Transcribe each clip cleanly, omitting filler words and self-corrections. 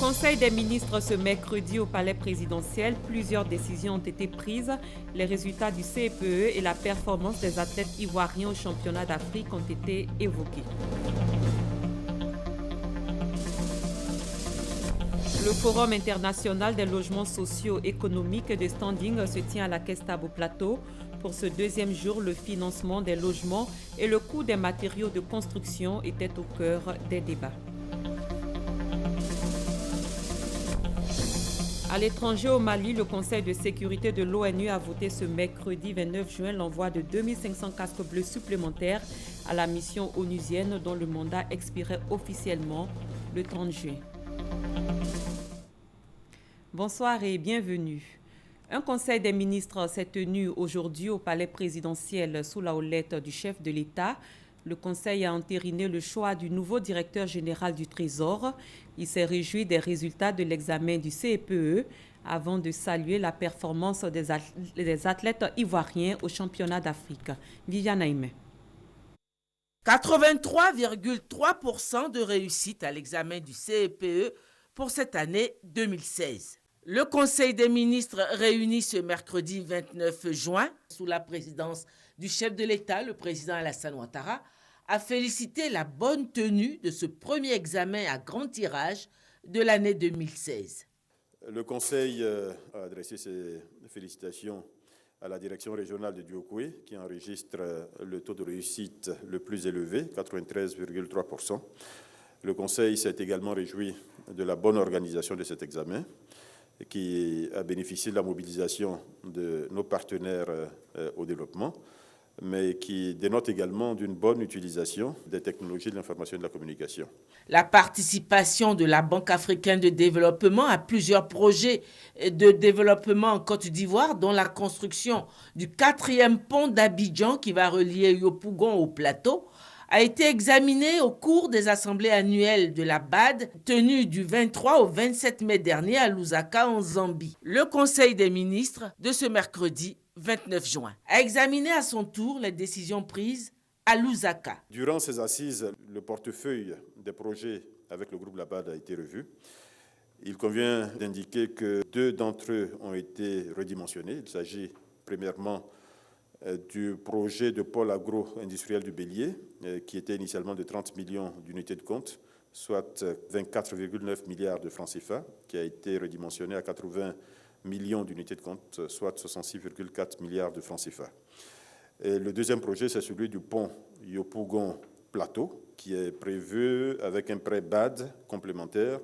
Conseil des ministres ce mercredi au palais présidentiel, plusieurs décisions ont été prises. Les résultats du CPE et la performance des athlètes ivoiriens au championnat d'Afrique ont été évoqués. Le Forum international des logements sociaux économiques de standing se tient à la Kestab au Plateau. Pour ce deuxième jour, le financement des logements et le coût des matériaux de construction étaient au cœur des débats. À l'étranger, au Mali, le Conseil de sécurité de l'ONU a voté ce mercredi 29 juin l'envoi de 2500 casques bleus supplémentaires à la mission onusienne dont le mandat expirait officiellement le 30 juin. Bonsoir et bienvenue. Un conseil des ministres s'est tenu aujourd'hui au palais présidentiel sous la houlette du chef de l'État. Le conseil a entériné le choix du nouveau directeur général du Trésor. Il s'est réjoui des résultats de l'examen du CPE avant de saluer la performance des athlètes ivoiriens au championnat d'Afrique. Viviane Aimé. 83,3% de réussite à l'examen du CPE pour cette année 2016. Le Conseil des ministres réuni ce mercredi 29 juin, sous la présidence du chef de l'État, le président Alassane Ouattara, a félicité la bonne tenue de ce premier examen à grand tirage de l'année 2016. Le Conseil a adressé ses félicitations à la direction régionale de Diokoué, qui enregistre le taux de réussite le plus élevé, 93,3%. Le Conseil s'est également réjoui de la bonne organisation de cet examen, qui a bénéficié de la mobilisation de nos partenaires au développement, mais qui dénote également d'une bonne utilisation des technologies de l'information et de la communication. La participation de la Banque africaine de développement à plusieurs projets de développement en Côte d'Ivoire, dont la construction du 4e pont d'Abidjan qui va relier Yopougon au plateau, a été examinée au cours des assemblées annuelles de la BAD tenues du 23 au 27 mai dernier à Lusaka en Zambie. Le Conseil des ministres de ce mercredi 29 juin a examiné à son tour les décisions prises à Lusaka. Durant ces assises, le portefeuille des projets avec le groupe LABAD a été revu. Il convient d'indiquer que 2 d'entre eux ont été redimensionnés. Il s'agit premièrement du projet de pôle agro-industriel du Bélier, qui était initialement de 30 millions d'unités de compte, soit 24,9 milliards de francs CFA, qui a été redimensionné à 80 millions d'unités de compte, soit 66,4 milliards de francs CFA. Et le deuxième projet, c'est celui du pont Yopougon-Plateau, qui est prévu avec un prêt BAD complémentaire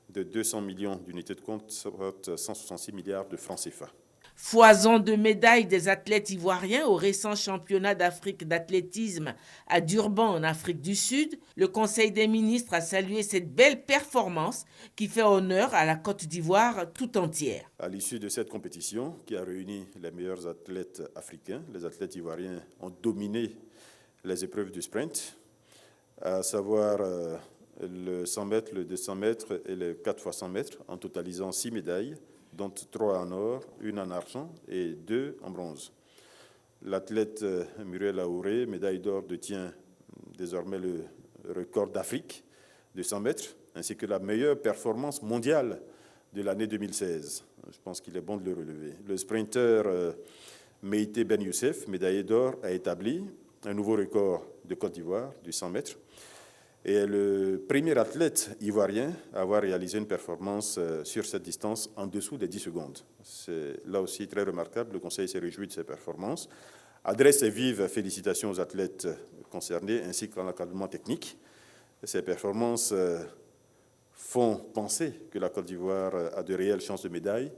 de 200 millions d'unités de compte, soit 166 milliards de francs CFA. Foison de médailles des athlètes ivoiriens au récent championnat d'Afrique d'athlétisme à Durban en Afrique du Sud, le Conseil des ministres a salué cette belle performance qui fait honneur à la Côte d'Ivoire tout entière. À l'issue de cette compétition qui a réuni les meilleurs athlètes africains, les athlètes ivoiriens ont dominé les épreuves du sprint, à savoir le 100 mètres, le 200 mètres et le 4 x 100 mètres, en totalisant 6 médailles, dont 3 en or, 1 en argent et 2 en bronze. L'athlète Muriel Aouré, médaille d'or, détient désormais le record d'Afrique de 100 mètres, ainsi que la meilleure performance mondiale de l'année 2016. Je pense qu'il est bon de le relever. Le sprinter Meïté Ben Youssef, médaillé d'or, a établi un nouveau record de Côte d'Ivoire du 100 mètres et est le premier athlète ivoirien à avoir réalisé une performance sur cette distance en dessous des 10 secondes. C'est là aussi très remarquable. Le Conseil s'est réjoui de ces performances, adresse ses vives félicitations aux athlètes concernés ainsi qu'à l'encadrement technique. Ces performances font penser que la Côte d'Ivoire a de réelles chances de médaille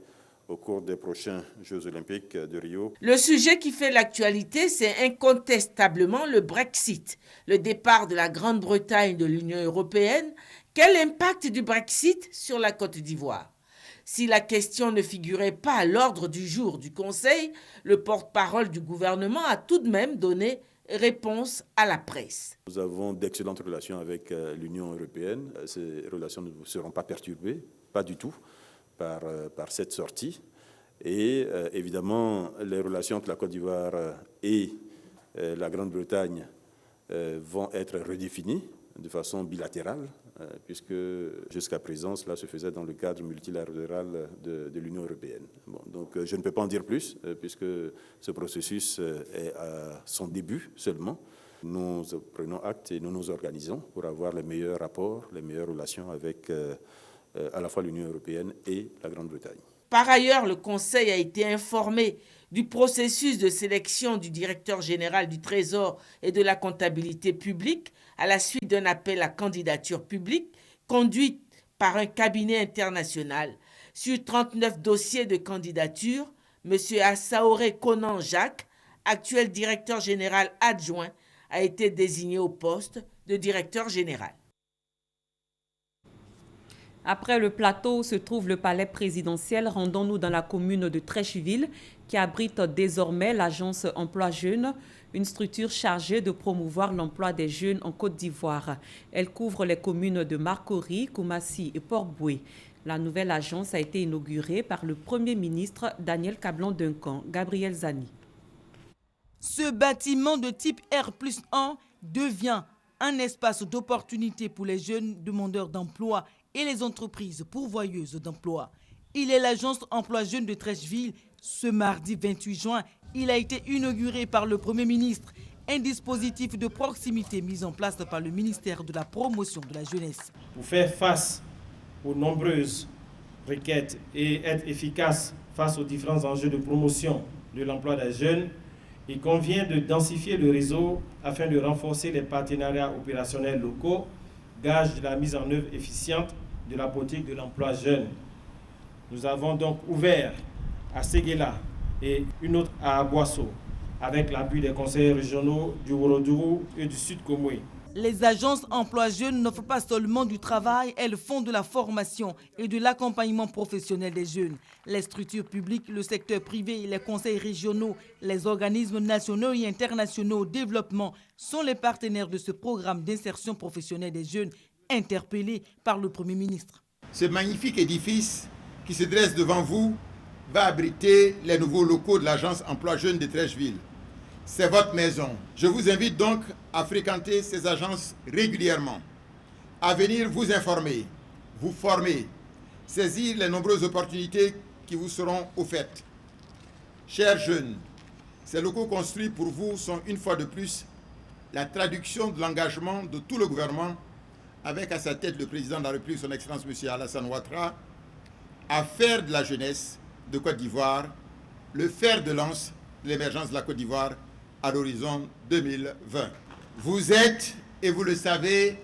au cours des prochains Jeux olympiques de Rio. Le sujet qui fait l'actualité, c'est incontestablement le Brexit, le départ de la Grande-Bretagne de l'Union européenne. Quel impact du Brexit sur la Côte d'Ivoire ? Si la question ne figurait pas à l'ordre du jour du Conseil, le porte-parole du gouvernement a tout de même donné réponse à la presse. Nous avons d'excellentes relations avec l'Union européenne. Ces relations ne seront pas perturbées, pas du tout, par cette sortie. Et évidemment, les relations entre la Côte d'Ivoire et la Grande-Bretagne vont être redéfinies de façon bilatérale, puisque jusqu'à présent, cela se faisait dans le cadre multilatéral de l'Union européenne. Bon, donc je ne peux pas en dire plus, puisque ce processus est à son début seulement. Nous prenons acte et nous nous organisons pour avoir les meilleurs rapports, les meilleures relations avec à la fois l'Union européenne et la Grande-Bretagne. Par ailleurs, le Conseil a été informé du processus de sélection du directeur général du Trésor et de la comptabilité publique à la suite d'un appel à candidature publique conduit par un cabinet international. Sur 39 dossiers de candidature, M. Assaoré Conan Jacques, actuel directeur général adjoint, a été désigné au poste de directeur général. Après le plateau se trouve le palais présidentiel. Rendons-nous dans la commune de Treichville qui abrite désormais l'agence Emploi Jeunes, une structure chargée de promouvoir l'emploi des jeunes en Côte d'Ivoire. Elle couvre les communes de Marcory, Koumassi et Port-Boué. La nouvelle agence a été inaugurée par le Premier ministre Daniel Kablan-Duncan. Gabriel Zani. Ce bâtiment de type R+1 devient un espace d'opportunité pour les jeunes demandeurs d'emploi et les entreprises pourvoyeuses d'emploi. Il est l'agence Emploi Jeunes de Treichville. Ce mardi 28 juin, il a été inauguré par le Premier ministre, un dispositif de proximité mis en place par le ministère de la Promotion de la Jeunesse. Pour faire face aux nombreuses requêtes et être efficace face aux différents enjeux de promotion de l'emploi des jeunes, il convient de densifier le réseau afin de renforcer les partenariats opérationnels locaux, gage de la mise en œuvre efficiente de la politique de l'emploi jeune. Nous avons donc ouvert à Séguéla et une autre à Boisseau, avec l'appui des conseils régionaux du Worodougou et du Sud Komoué. Les agences Emploi Jeunes n'offrent pas seulement du travail, elles font de la formation et de l'accompagnement professionnel des jeunes. Les structures publiques, le secteur privé, les conseils régionaux, les organismes nationaux et internationaux au développement sont les partenaires de ce programme d'insertion professionnelle des jeunes interpellés par le Premier ministre. Ce magnifique édifice qui se dresse devant vous va abriter les nouveaux locaux de l'agence Emploi Jeunes de Treichville. C'est votre maison. Je vous invite donc à fréquenter ces agences régulièrement, à venir vous informer, vous former, saisir les nombreuses opportunités qui vous seront offertes. Chers jeunes, ces locaux construits pour vous sont une fois de plus la traduction de l'engagement de tout le gouvernement, avec à sa tête le président de la République, son Excellence M. Alassane Ouattara, à faire de la jeunesse de Côte d'Ivoire le fer de lance de l'émergence de la Côte d'Ivoire à l'horizon 2020. Vous êtes, et vous le savez,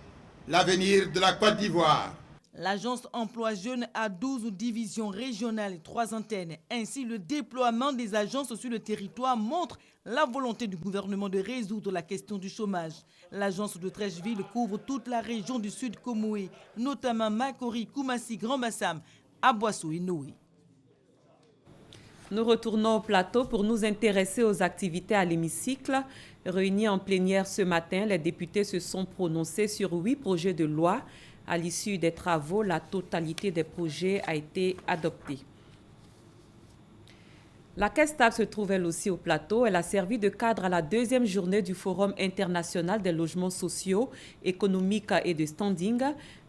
l'avenir de la Côte d'Ivoire. L'agence Emploi Jeunes a 12 divisions régionales et 3 antennes. Ainsi, le déploiement des agences sur le territoire montre la volonté du gouvernement de résoudre la question du chômage. L'agence de Treichville couvre toute la région du Sud Komoué, notamment Makori, Koumassi, Grand-Bassam, Aboissou et Noé. Nous retournons au plateau pour nous intéresser aux activités à l'hémicycle. Réunis en plénière ce matin, les députés se sont prononcés sur 8 projets de loi. À l'issue des travaux, la totalité des projets a été adoptée. La Caisse stable se trouve elle aussi au plateau. Elle a servi de cadre à la 2e journée du Forum international des logements sociaux, économiques et de standing.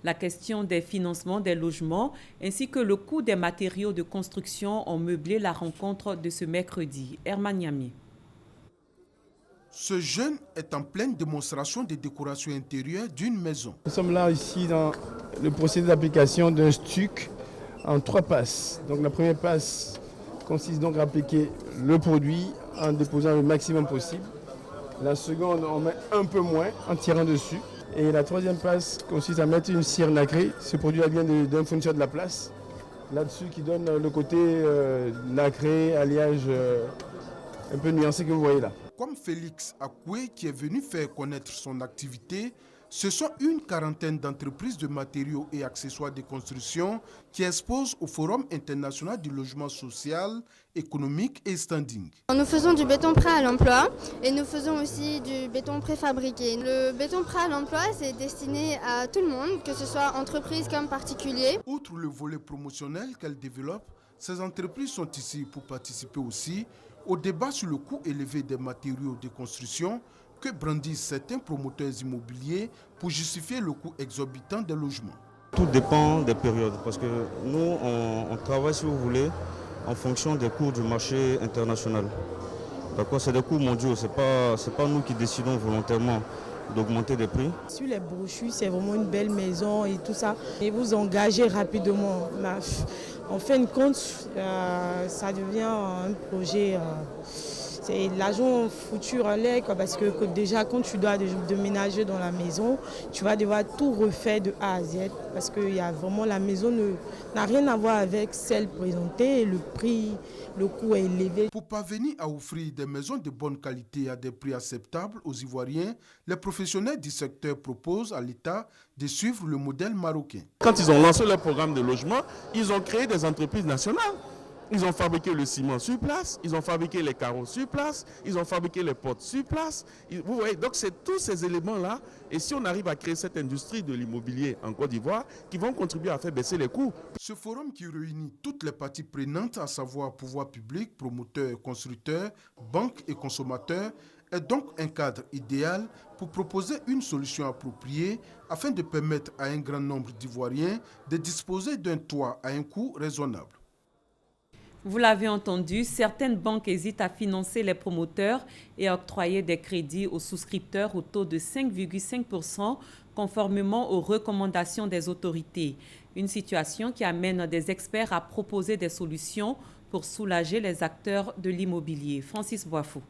La question des financements des logements ainsi que le coût des matériaux de construction ont meublé la rencontre de ce mercredi. Herman Niamé. Ce jeune est en pleine démonstration de décoration intérieure d'une maison. Nous sommes là ici dans le procédé d'application d'un stuc en 3 passes. Donc la première passe consiste donc à appliquer le produit en déposant le maximum possible. La seconde, on met un peu moins en tirant dessus. Et la 3e passe consiste à mettre une cire nacrée. Ce produit vient d'un fournisseur de la place. Là-dessus qui donne le côté nacré, alliage un peu nuancé que vous voyez là. Comme Félix Akoué qui est venu faire connaître son activité, ce sont une quarantaine d'entreprises de matériaux et accessoires de construction qui exposent au Forum international du logement social, économique et standing. Nous faisons du béton prêt à l'emploi et nous faisons aussi du béton préfabriqué. Le béton prêt à l'emploi, c'est destiné à tout le monde, que ce soit entreprise comme particulier. Outre le volet promotionnel qu'elle développe, ces entreprises sont ici pour participer aussi au débat sur le coût élevé des matériaux de construction que brandissent certains promoteurs immobiliers pour justifier le coût exorbitant des logements. Tout dépend des périodes parce que nous, on travaille, si vous voulez, en fonction des cours du marché international. D'accord, c'est des cours mondiaux, c'est pas nous qui décidons volontairement d'augmenter des prix. Sur les brochures, c'est vraiment une belle maison et tout ça. Et vous engagez rapidement. En fin de compte, ça devient un projet. C'est l'argent foutu en l'air, parce que déjà quand tu dois déménager dans la maison, tu vas devoir tout refaire de A à Z parce que la maison n'a rien à voir avec celle présentée et le prix, le coût est élevé. Pour parvenir à offrir des maisons de bonne qualité à des prix acceptables aux Ivoiriens, les professionnels du secteur proposent à l'État de suivre le modèle marocain. Quand ils ont lancé leur programme de logement, ils ont créé des entreprises nationales. Ils ont fabriqué le ciment sur place, ils ont fabriqué les carreaux sur place, ils ont fabriqué les portes sur place. Vous voyez, donc c'est tous ces éléments-là. Et si on arrive à créer cette industrie de l'immobilier en Côte d'Ivoire, qui vont contribuer à faire baisser les coûts. Ce forum qui réunit toutes les parties prenantes, à savoir pouvoir public, promoteurs, constructeurs, banques et consommateurs, est donc un cadre idéal pour proposer une solution appropriée afin de permettre à un grand nombre d'Ivoiriens de disposer d'un toit à un coût raisonnable. Vous l'avez entendu, certaines banques hésitent à financer les promoteurs et à octroyer des crédits aux souscripteurs au taux de 5,5% conformément aux recommandations des autorités. Une situation qui amène des experts à proposer des solutions pour soulager les acteurs de l'immobilier. Francis Boifou.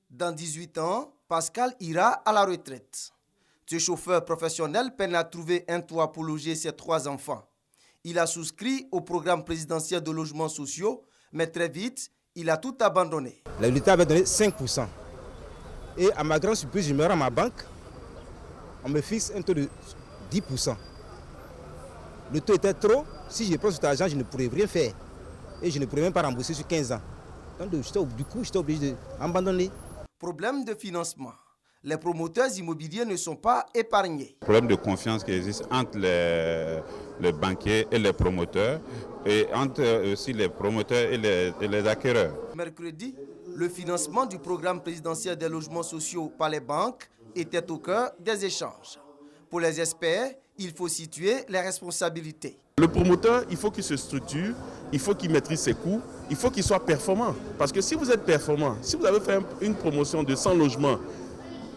Dans 18 ans, Pascal ira à la retraite. Ce chauffeur professionnel peine à trouver un toit pour loger ses 3 enfants. Il a souscrit au programme présidentiel de logements sociaux, mais très vite, il a tout abandonné. L'État avait donné 5%. Et à ma grande surprise, je me rends à ma banque, on me fixe un taux de 10%. Le taux était trop, si je prends cet argent, je ne pourrais rien faire. Et je ne pourrais même pas rembourser sur 15 ans. Donc du coup, j'étais obligé d'abandonner. Problème de financement. Les promoteurs immobiliers ne sont pas épargnés. Problème de confiance qui existe entre les banquiers et les promoteurs et entre aussi les promoteurs et les acquéreurs. Mercredi, le financement du programme présidentiel des logements sociaux par les banques était au cœur des échanges. Pour les experts, il faut situer les responsabilités. Le promoteur, il faut qu'il se structure, il faut qu'il maîtrise ses coûts, il faut qu'il soit performant. Parce que si vous êtes performant, si vous avez fait une promotion de 100 logements,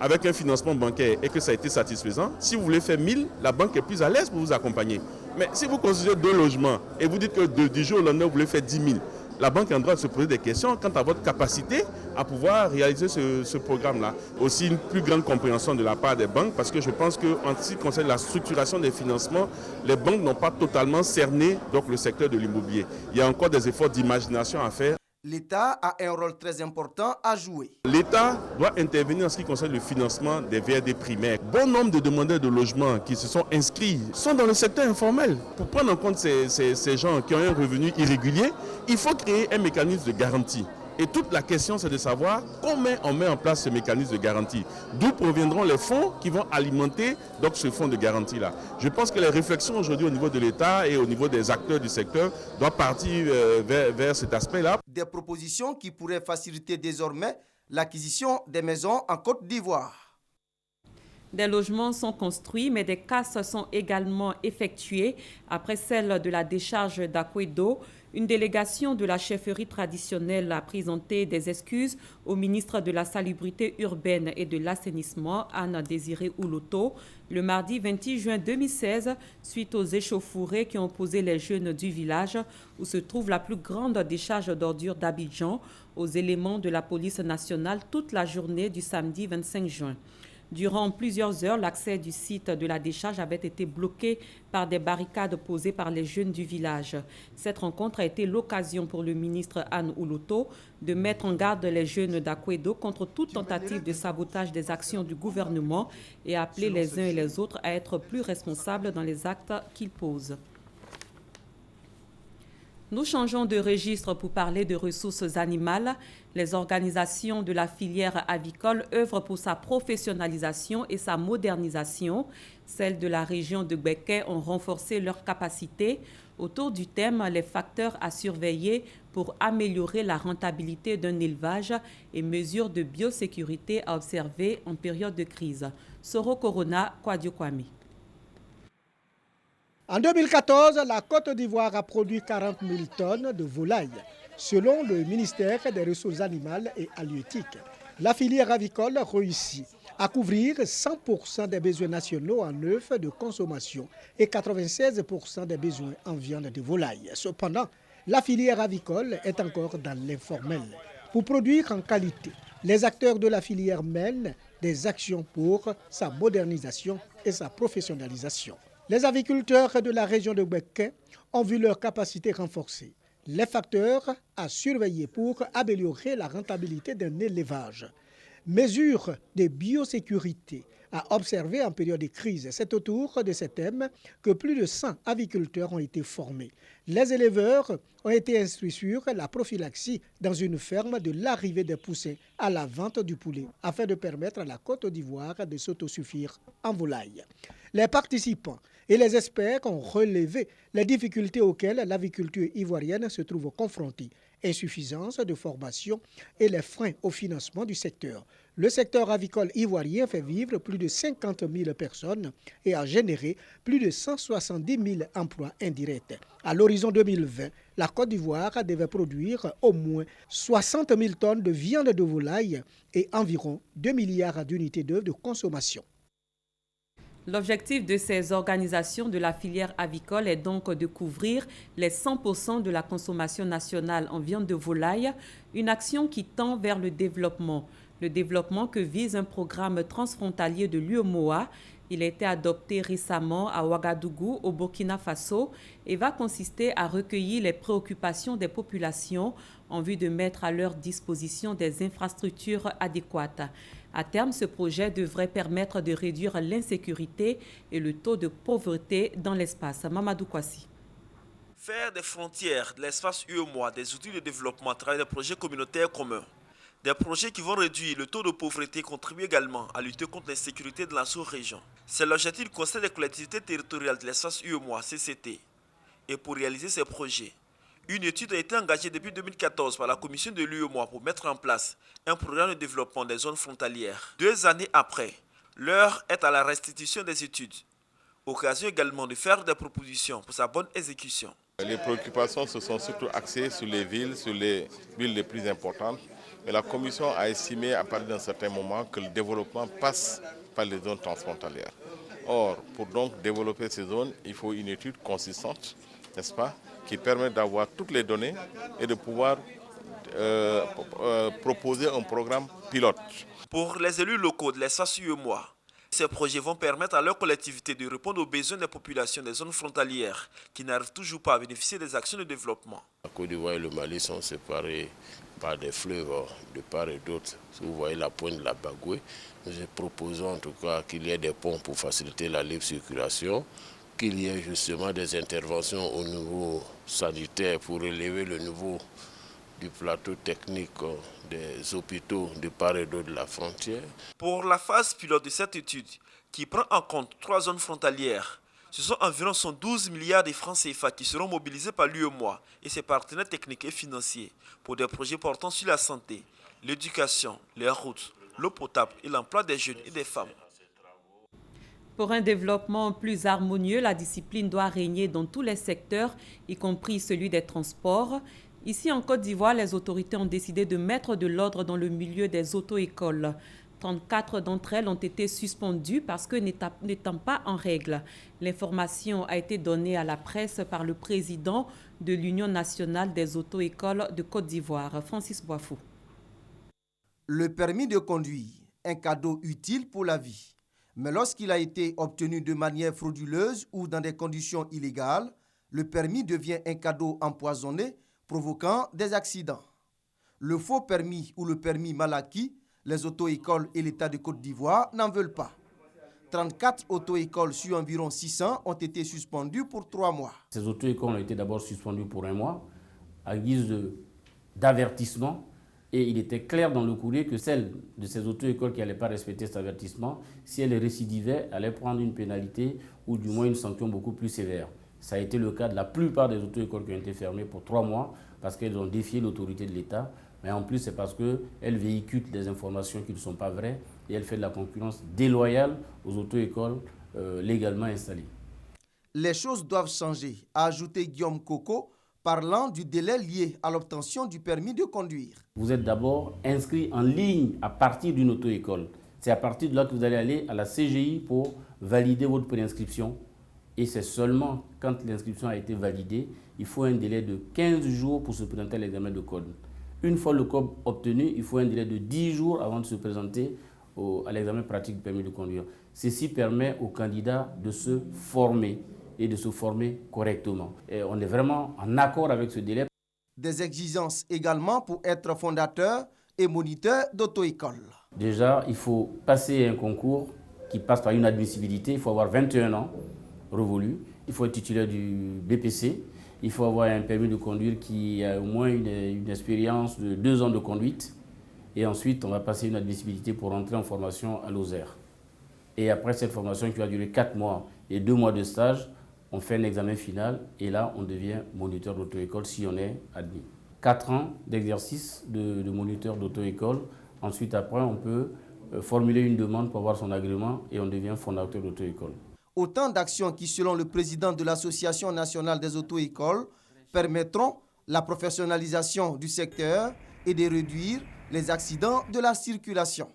avec un financement bancaire et que ça a été satisfaisant, si vous voulez faire 1000, la banque est plus à l'aise pour vous accompagner. Mais si vous construisez 2 logements et vous dites que du jour au lendemain, vous voulez faire 10 000, la banque a le droit de se poser des questions quant à votre capacité à pouvoir réaliser ce programme-là. Aussi une plus grande compréhension de la part des banques, parce que je pense qu'en ce qui concerne la structuration des financements, les banques n'ont pas totalement cerné donc, le secteur de l'immobilier. Il y a encore des efforts d'imagination à faire. L'État a un rôle très important à jouer. L'État doit intervenir en ce qui concerne le financement des VRD primaires. Bon nombre de demandeurs de logement qui se sont inscrits sont dans le secteur informel. Pour prendre en compte ces gens qui ont un revenu irrégulier, il faut créer un mécanisme de garantie. Et toute la question, c'est de savoir comment on met en place ce mécanisme de garantie. D'où proviendront les fonds qui vont alimenter donc, ce fonds de garantie-là. Je pense que les réflexions aujourd'hui au niveau de l'État et au niveau des acteurs du secteur doivent partir vers cet aspect-là. Des propositions qui pourraient faciliter désormais l'acquisition des maisons en Côte d'Ivoire. Des logements sont construits, mais des casses sont également effectuées après celle de la décharge d'Akwedo. Une délégation de la chefferie traditionnelle a présenté des excuses au ministre de la Salubrité urbaine et de l'Assainissement, Anne Désiré Ouloto, le mardi 28 juin 2016, suite aux échauffourées qui ont opposé les jeunes du village, où se trouve la plus grande décharge d'ordures d'Abidjan, aux éléments de la police nationale toute la journée du samedi 25 juin. Durant plusieurs heures, l'accès du site de la décharge avait été bloqué par des barricades posées par les jeunes du village. Cette rencontre a été l'occasion pour le ministre Anne Ouloto de mettre en garde les jeunes d'Akwedo contre toute tentative de sabotage des actions du gouvernement et appeler les uns et les autres à être plus responsables dans les actes qu'ils posent. Nous changeons de registre pour parler de ressources animales. Les organisations de la filière avicole œuvrent pour sa professionnalisation et sa modernisation. Celles de la région de Béquet ont renforcé leurs capacités autour du thème « Les facteurs à surveiller pour pour améliorer la rentabilité d'un élevage et mesures de biosécurité à observer en période de crise. Soro Corona, Kwadio Kwame. En 2014, la Côte d'Ivoire a produit 40 000 tonnes de volailles, selon le ministère des Ressources animales et halieutiques. La filière avicole réussit à couvrir 100% des besoins nationaux en œufs de consommation et 96% des besoins en viande de volaille. Cependant, la filière avicole est encore dans l'informel. Pour produire en qualité, les acteurs de la filière mènent des actions pour sa modernisation et sa professionnalisation. Les aviculteurs de la région de Beké ont vu leur capacité renforcée. Les facteurs à surveiller pour améliorer la rentabilité d'un élevage. Mesures de biosécurité à observer en période de crise. C'est autour de ces thèmes que plus de 100 aviculteurs ont été formés. Les éleveurs ont été instruits sur la prophylaxie dans une ferme de l'arrivée des poussins à la vente du poulet afin de permettre à la Côte d'Ivoire de s'autosuffire en volaille. Les participants et les experts ont relevé les difficultés auxquelles l'aviculture ivoirienne se trouve confrontée, insuffisance de formation et les freins au financement du secteur. Le secteur avicole ivoirien fait vivre plus de 50 000 personnes et a généré plus de 170 000 emplois indirects. À l'horizon 2020, la Côte d'Ivoire devait produire au moins 60 000 tonnes de viande de volaille et environ 2 milliards d'unités d'œufs de consommation. L'objectif de ces organisations de la filière avicole est donc de couvrir les 100% de la consommation nationale en viande de volaille, une action qui tend vers le développement. Le développement que vise un programme transfrontalier de l'UEMOA. Il a été adopté récemment à Ouagadougou, au Burkina Faso, et va consister à recueillir les préoccupations des populations en vue de mettre à leur disposition des infrastructures adéquates. À terme, ce projet devrait permettre de réduire l'insécurité et le taux de pauvreté dans l'espace. Mamadou Kwasi. Faire des frontières de l'espace UEMOA des outils de développement à travers des projets communautaires communs. Des projets qui vont réduire le taux de pauvreté contribuent également à lutter contre l'insécurité dans la sous-région. C'est l'objectif du Conseil des collectivités territoriales de l'espace UEMOA, CCT. Et pour réaliser ces projets, une étude a été engagée depuis 2014 par la commission de l'UEMOA pour mettre en place un programme de développement des zones frontalières. 2 années après, l'heure est à la restitution des études. Occasion également de faire des propositions pour sa bonne exécution. Les préoccupations se sont surtout axées sur les villes les plus importantes. Mais la Commission a estimé à partir d'un certain moment que le développement passe par les zones transfrontalières. Or, pour donc développer ces zones, il faut une étude consistante, n'est-ce pas, qui permet d'avoir toutes les données et de pouvoir proposer un programme pilote. Pour les élus locaux de l'espace UEMOA, ces projets vont permettre à leur collectivité de répondre aux besoins des populations des zones frontalières qui n'arrivent toujours pas à bénéficier des actions de développement. La Côte d'Ivoire et le Mali sont séparés par des fleuves de part et d'autre. Si vous voyez la pointe de la Bagoué, nous proposons en tout cas qu'il y ait des ponts pour faciliter la libre circulation, qu'il y ait justement des interventions au niveau sanitaire pour élever le niveau du plateau technique des hôpitaux de part et d'autre de la frontière. Pour la phase pilote de cette étude, qui prend en compte 3 zones frontalières, ce sont environ 112 milliards de francs CFA qui seront mobilisés par l'UEMOA et ses partenaires techniques et financiers pour des projets portant sur la santé, l'éducation, les routes, l'eau potable et l'emploi des jeunes et des femmes. Pour un développement plus harmonieux, la discipline doit régner dans tous les secteurs, y compris celui des transports. Ici, en Côte d'Ivoire, les autorités ont décidé de mettre de l'ordre dans le milieu des auto-écoles. 34 d'entre elles ont été suspendues parce que n'étant pas en règle. L'information a été donnée à la presse par le président de l'Union nationale des auto-écoles de Côte d'Ivoire, Francis Boifou. Le permis de conduire, un cadeau utile pour la vie. Mais lorsqu'il a été obtenu de manière frauduleuse ou dans des conditions illégales, le permis devient un cadeau empoisonné, provoquant des accidents. Le faux permis ou le permis mal acquis, les auto-écoles et l'État de Côte d'Ivoire n'en veulent pas. 34 auto-écoles sur environ 600 ont été suspendues pour 3 mois. Ces auto-écoles ont été d'abord suspendues pour 1 mois, à guise d'avertissement. Et il était clair dans le courrier que celles de ces auto-écoles qui n'allaient pas respecter cet avertissement, si elles récidivaient, allaient prendre une pénalité ou du moins une sanction beaucoup plus sévère. Ça a été le cas de la plupart des auto-écoles qui ont été fermées pour 3 mois parce qu'elles ont défié l'autorité de l'État, mais en plus c'est parce qu'elles véhiculent des informations qui ne sont pas vraies et elles font de la concurrence déloyale aux auto-écoles légalement installées. Les choses doivent changer, a ajouté Guillaume Coco, parlant du délai lié à l'obtention du permis de conduire. Vous êtes d'abord inscrit en ligne à partir d'une auto-école. C'est à partir de là que vous allez aller à la CGI pour valider votre préinscription. Et c'est seulement quand l'inscription a été validée, il faut un délai de 15 jours pour se présenter à l'examen de code. Une fois le code obtenu, il faut un délai de 10 jours avant de se présenter à l'examen pratique du permis de conduire. Ceci permet aux candidats de se former et de se former correctement. Et on est vraiment en accord avec ce délai. Des exigences également pour être fondateur et moniteur d'auto-école. Déjà, il faut passer un concours qui passe par une admissibilité. Il faut avoir 21 ans révolus. Il faut être titulaire du BPC. Il faut avoir un permis de conduire qui a au moins une expérience de 2 ans de conduite. Et ensuite, on va passer une admissibilité pour entrer en formation à l'OSER. Et après cette formation qui va durer 4 mois et 2 mois de stage, on fait un examen final et là, on devient moniteur d'auto-école si on est admis. 4 ans d'exercice de moniteur d'auto-école. Ensuite, après, on peut formuler une demande pour avoir son agrément et on devient fondateur d'auto-école. Autant d'actions qui, selon le président de l'Association nationale des auto-écoles, permettront la professionnalisation du secteur et de réduire les accidents de la circulation.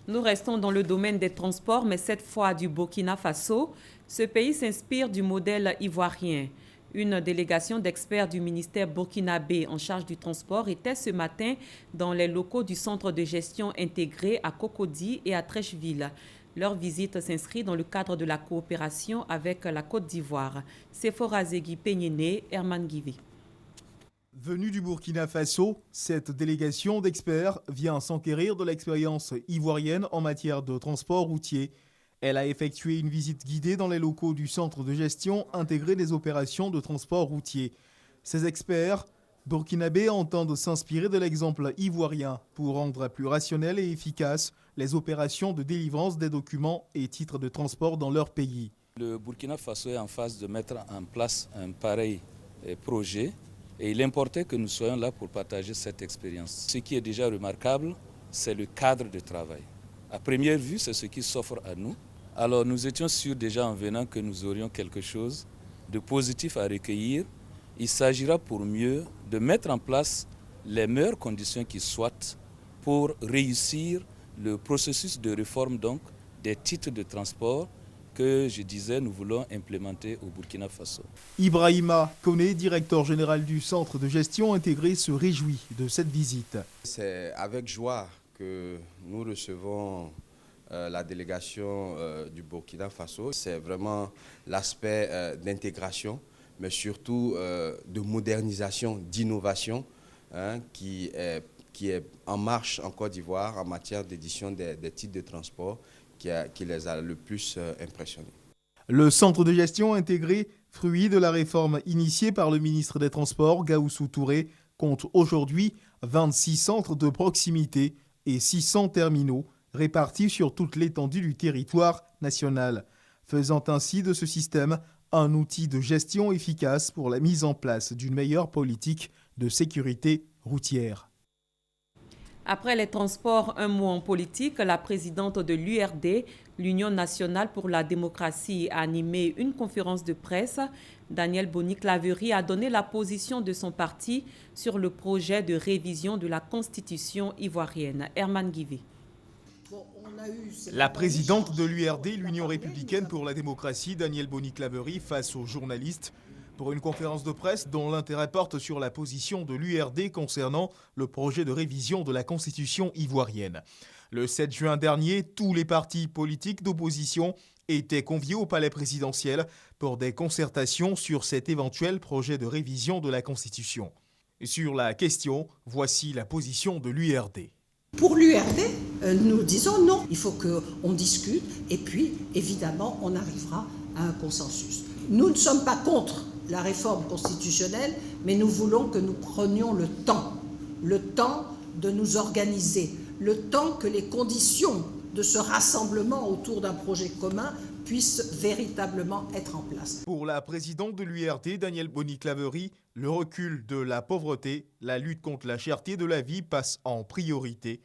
Nous restons dans le domaine des transports, mais cette fois du Burkina Faso. Ce pays s'inspire du modèle ivoirien. Une délégation d'experts du ministère burkinabé en charge du transport était ce matin dans les locaux du centre de gestion intégré à Cocody et à Treichville. Leur visite s'inscrit dans le cadre de la coopération avec la Côte d'Ivoire. Sephora Zegui Peñene, Herman Guivé. Venue du Burkina Faso, cette délégation d'experts vient s'enquérir de l'expérience ivoirienne en matière de transport routier. Elle a effectué une visite guidée dans les locaux du centre de gestion intégré des opérations de transport routier. Ces experts burkinabés entendent s'inspirer de l'exemple ivoirien pour rendre plus rationnelles et efficaces les opérations de délivrance des documents et titres de transport dans leur pays. Le Burkina Faso est en phase de mettre en place un pareil projet et il importait que nous soyons là pour partager cette expérience. Ce qui est déjà remarquable, c'est le cadre de travail. À première vue, c'est ce qui s'offre à nous. Alors nous étions sûrs déjà en venant que nous aurions quelque chose de positif à recueillir. Il s'agira pour mieux de mettre en place les meilleures conditions qui soient pour réussir le processus de réforme donc, des titres de transport que je disais nous voulons implémenter au Burkina Faso. Ibrahima Koné, directeur général du centre de gestion intégré, se réjouit de cette visite. C'est avec joie que nous recevons la délégation du Burkina Faso. C'est vraiment l'aspect d'intégration, mais surtout de modernisation, d'innovation qui est en marche en Côte d'Ivoire en matière d'édition des titres de transport qui les a le plus impressionnés. Le centre de gestion intégré, fruit de la réforme initiée par le ministre des Transports, Gaoussou Touré, compte aujourd'hui 26 centres de proximité et 600 terminaux répartis sur toute l'étendue du territoire national, faisant ainsi de ce système un outil de gestion efficace pour la mise en place d'une meilleure politique de sécurité routière. Après les transports, un mot en politique, la présidente de l'URD, l'Union nationale pour la démocratie, a animé une conférence de presse. Daniel Boni-Claverie a donné la position de son parti sur le projet de révision de la Constitution ivoirienne. Herman Guivé. La présidente de l'URD, l'Union républicaine pour la démocratie, Daniel Boni-Claverie, face aux journalistes pour une conférence de presse dont l'intérêt porte sur la position de l'URD concernant le projet de révision de la Constitution ivoirienne. Le 7 juin dernier, tous les partis politiques d'opposition étaient conviés au palais présidentiel pour des concertations sur cet éventuel projet de révision de la Constitution. Sur la question, voici la position de l'URD. Pour l'URD, nous disons non, il faut qu'on discute et puis évidemment on arrivera à un consensus. Nous ne sommes pas contre la réforme constitutionnelle, mais nous voulons que nous prenions le temps de nous organiser, le temps que les conditions de ce rassemblement autour d'un projet commun puissent véritablement être en place. Pour la présidente de l'URD, Daniel Boni-Claverie, Le recul de la pauvreté, la lutte contre la cherté de la vie passe en priorité.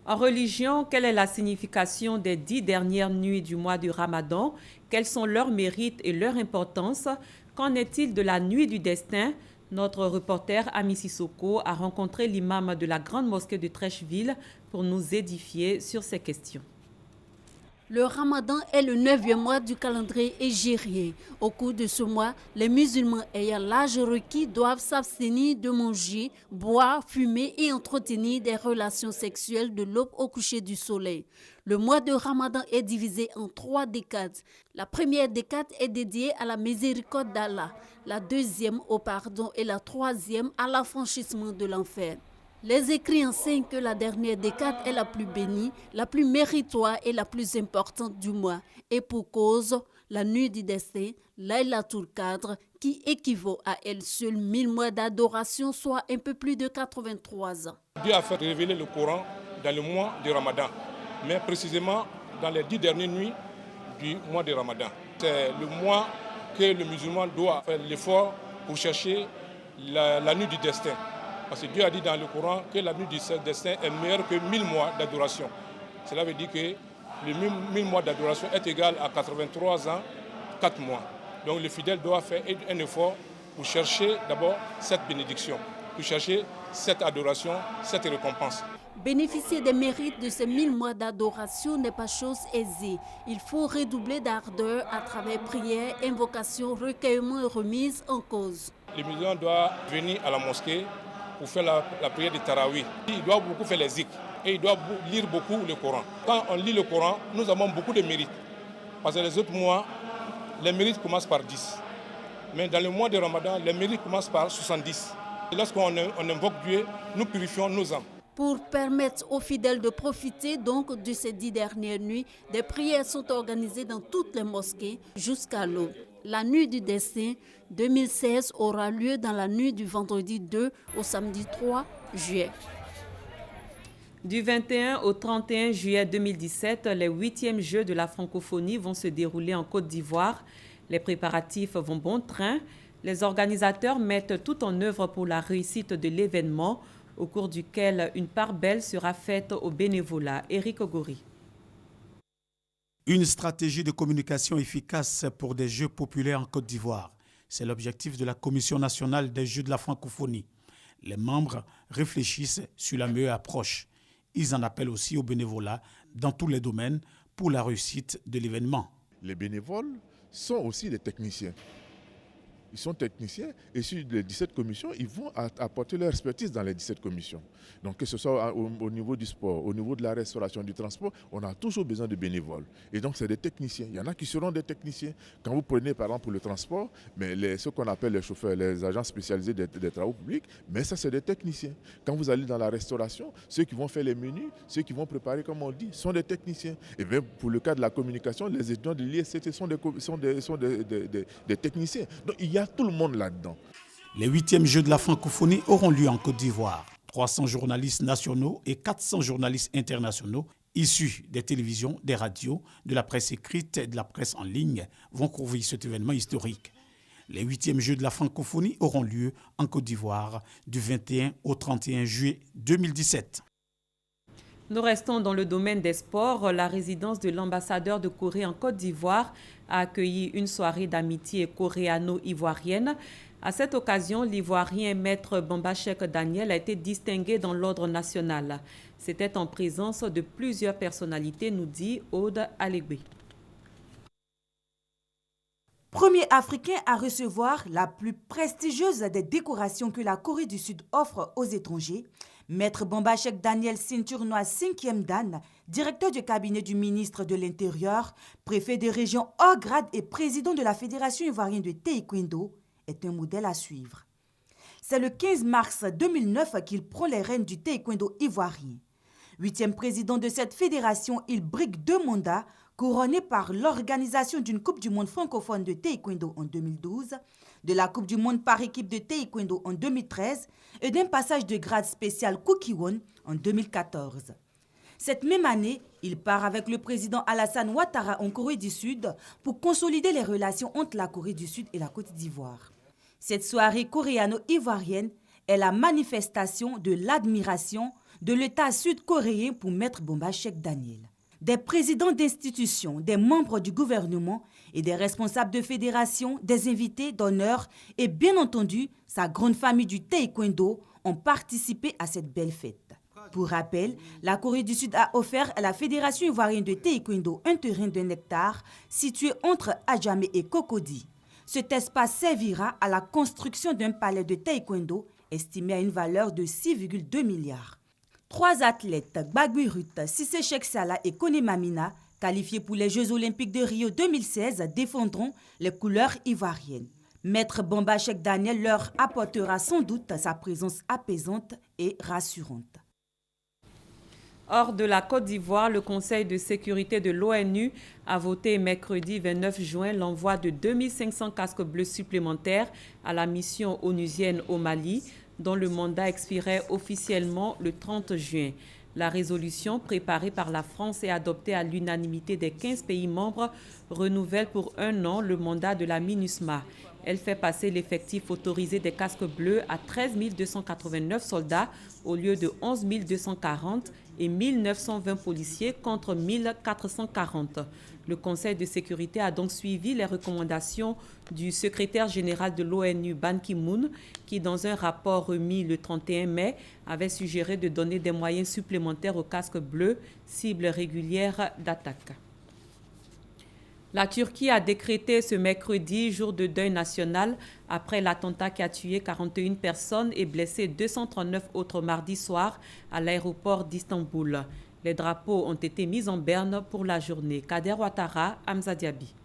En religion, quelle est la signification des 10 dernières nuits du mois du Ramadan? Quels sont leurs mérites et leur importance? Qu'en est-il de la nuit du destin? Notre reporter Ami Sissoko a rencontré l'imam de la grande mosquée de Treichville pour nous édifier sur ces questions. Le Ramadan est le 9e mois du calendrier hégirien. Au cours de ce mois, les musulmans ayant l'âge requis doivent s'abstenir de manger, boire, fumer et entretenir des relations sexuelles de l'aube au coucher du soleil. Le mois de Ramadan est divisé en 3 décades. La première décade est dédiée à la miséricorde d'Allah, la deuxième au pardon et la troisième à l'affranchissement de l'enfer. Les écrits enseignent que la dernière décade est la plus bénie, la plus méritoire et la plus importante du mois. Et pour cause, la nuit du destin, Laylatul Qadr, qui équivaut à elle seule 1000 mois d'adoration, soit un peu plus de 83 ans. Dieu a fait révéler le Coran dans le mois de Ramadan, mais précisément dans les 10 dernières nuits du mois de Ramadan. C'est le mois que le musulman doit faire l'effort pour chercher la nuit du destin. Parce que Dieu a dit dans le Coran que la nuit du destin est meilleure que 1000 mois d'adoration. Cela veut dire que le 1000 mois d'adoration est égal à 83 ans, 4 mois. Donc le fidèle doit faire un effort pour chercher d'abord cette bénédiction, pour chercher cette adoration, cette récompense. Bénéficier des mérites de ces 1000 mois d'adoration n'est pas chose aisée. Il faut redoubler d'ardeur à travers prières, invocations, recueillements et remises en cause. Le musulman doit venir à la mosquée pour faire la prière de Tarawih. Il doit beaucoup faire les zikrs et il doit lire beaucoup le Coran. Quand on lit le Coran, nous avons beaucoup de mérites. Parce que les autres mois, les mérites commencent par 10. Mais dans le mois de Ramadan, les mérites commencent par 70. Et lorsqu'on invoque Dieu, nous purifions nos âmes. Pour permettre aux fidèles de profiter donc de ces 10 dernières nuits, des prières sont organisées dans toutes les mosquées jusqu'à l'aube. La nuit du destin 2016 aura lieu dans la nuit du vendredi 2 au samedi 3 juillet. Du 21 au 31 juillet 2017, les 8e Jeux de la francophonie vont se dérouler en Côte d'Ivoire. Les préparatifs vont bon train. Les organisateurs mettent tout en œuvre pour la réussite de l'événement, au cours duquel une part belle sera faite au bénévolat. Éric Ogori. Une stratégie de communication efficace pour des Jeux populaires en Côte d'Ivoire. C'est l'objectif de la Commission nationale des Jeux de la francophonie. Les membres réfléchissent sur la meilleure approche. Ils en appellent aussi au bénévolat dans tous les domaines pour la réussite de l'événement. Les bénévoles sont aussi des techniciens. Ils sont techniciens et sur les 17 commissions, ils vont apporter leur expertise dans les 17 commissions. Donc que ce soit au niveau du sport, au niveau de la restauration, du transport, on a toujours besoin de bénévoles. Et donc c'est des techniciens. Il y en a qui seront des techniciens. Quand vous prenez par exemple pour le transport, mais ce qu'on appelle les chauffeurs, les agents spécialisés des travaux publics, mais ça c'est des techniciens. Quand vous allez dans la restauration, ceux qui vont faire les menus, ceux qui vont préparer comme on dit, sont des techniciens. Et bien pour le cas de la communication, les étudiants de l'ISCT sont des techniciens. Donc il y a tout le monde là-dedans. Les 8e Jeux de la francophonie auront lieu en Côte d'Ivoire. 300 journalistes nationaux et 400 journalistes internationaux issus des télévisions, des radios, de la presse écrite et de la presse en ligne vont couvrir cet événement historique. Les 8e Jeux de la francophonie auront lieu en Côte d'Ivoire du 21 au 31 juillet 2017. Nous restons dans le domaine des sports. La résidence de l'ambassadeur de Corée en Côte d'Ivoire a accueilli une soirée d'amitié coréano-ivoirienne. À cette occasion, l'Ivoirien maître Bambachek Daniel a été distingué dans l'ordre national. C'était en présence de plusieurs personnalités, nous dit Aude Alegbe. Premier Africain à recevoir la plus prestigieuse des décorations que la Corée du Sud offre aux étrangers, Maître Bambachek Daniel Ceinture Noire 5e Dan, directeur du cabinet du ministre de l'Intérieur, préfet de région hors grade et président de la Fédération ivoirienne de taekwondo, est un modèle à suivre. C'est le 15 mars 2009 qu'il prend les rênes du taekwondo ivoirien. 8e président de cette fédération, il brigue 2 mandats, couronné par l'organisation d'une Coupe du monde francophone de taekwondo en 2012, de la Coupe du monde par équipe de taekwondo en 2013 et d'un passage de grade spécial Kukiwon en 2014. Cette même année, il part avec le président Alassane Ouattara en Corée du Sud pour consolider les relations entre la Corée du Sud et la Côte d'Ivoire. Cette soirée coréano-ivoirienne est la manifestation de l'admiration de l'État sud-coréen pour Maître Bombachek Daniel. Des présidents d'institutions, des membres du gouvernement et des responsables de fédération, des invités d'honneur et bien entendu sa grande famille du taekwondo ont participé à cette belle fête. Pour rappel, la Corée du Sud a offert à la Fédération ivoirienne de taekwondo un terrain d'1 hectare situé entre Adjamé et Cocody. Cet espace servira à la construction d'un palais de taekwondo estimé à une valeur de 6,2 milliards. 3 athlètes, Gbagui Ruth, Cissé Cheikh-Sala et Koné Mamina, qualifiés pour les Jeux olympiques de Rio 2016, défendront les couleurs ivoiriennes. Maître Bombachek Daniel leur apportera sans doute sa présence apaisante et rassurante. Hors de la Côte d'Ivoire, le Conseil de sécurité de l'ONU a voté mercredi 29 juin l'envoi de 2500 casques bleus supplémentaires à la mission onusienne au Mali, dont le mandat expirait officiellement le 30 juin. La résolution, préparée par la France et adoptée à l'unanimité des 15 pays membres, renouvelle pour 1 an le mandat de la MINUSMA. Elle fait passer l'effectif autorisé des casques bleus à 13 289 soldats au lieu de 11 240 et 1920 policiers contre 1440. Le Conseil de sécurité a donc suivi les recommandations du secrétaire général de l'ONU, Ban Ki-moon, qui, dans un rapport remis le 31 mai, avait suggéré de donner des moyens supplémentaires aux casques bleus, cible régulière d'attaque. La Turquie a décrété ce mercredi jour de deuil national après l'attentat qui a tué 41 personnes et blessé 239 autres mardi soir à l'aéroport d'Istanbul. Les drapeaux ont été mis en berne pour la journée. Kader Ouattara, Hamza Diaby.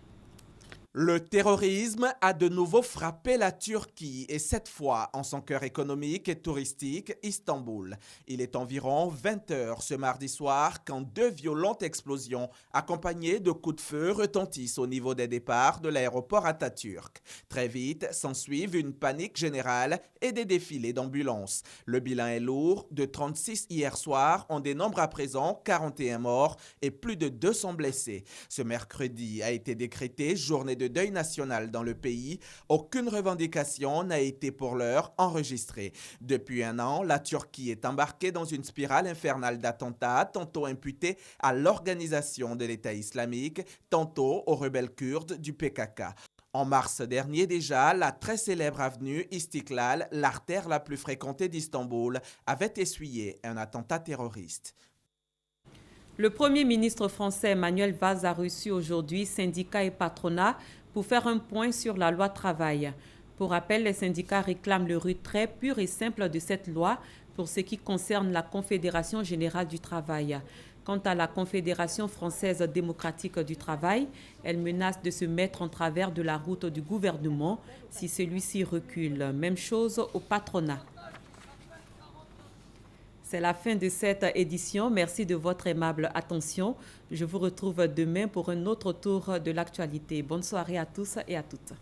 Le terrorisme a de nouveau frappé la Turquie et cette fois en son cœur économique et touristique, Istanbul. Il est environ 20 h ce mardi soir quand 2 violentes explosions accompagnées de coups de feu retentissent au niveau des départs de l'aéroport Atatürk. Très vite s'ensuivent une panique générale et des défilés d'ambulances. Le bilan est lourd, de 36 hier soir, on dénombre à présent 41 morts et plus de 200 blessés. Ce mercredi a été décrété journée de deuil national dans le pays. Aucune revendication n'a été pour l'heure enregistrée. Depuis 1 an, la Turquie est embarquée dans une spirale infernale d'attentats, tantôt imputés à l'organisation de l'État islamique, tantôt aux rebelles kurdes du PKK. En mars dernier déjà, la très célèbre avenue Istiklal, l'artère la plus fréquentée d'Istanbul, avait essuyé un attentat terroriste. Le Premier ministre français Manuel Valls a reçu aujourd'hui syndicats et patronats pour faire un point sur la loi travail. Pour rappel, les syndicats réclament le retrait pur et simple de cette loi pour ce qui concerne la Confédération générale du travail. Quant à la Confédération française démocratique du travail, elle menace de se mettre en travers de la route du gouvernement si celui-ci recule. Même chose au patronat. C'est la fin de cette édition. Merci de votre aimable attention. Je vous retrouve demain pour un autre tour de l'actualité. Bonne soirée à tous et à toutes.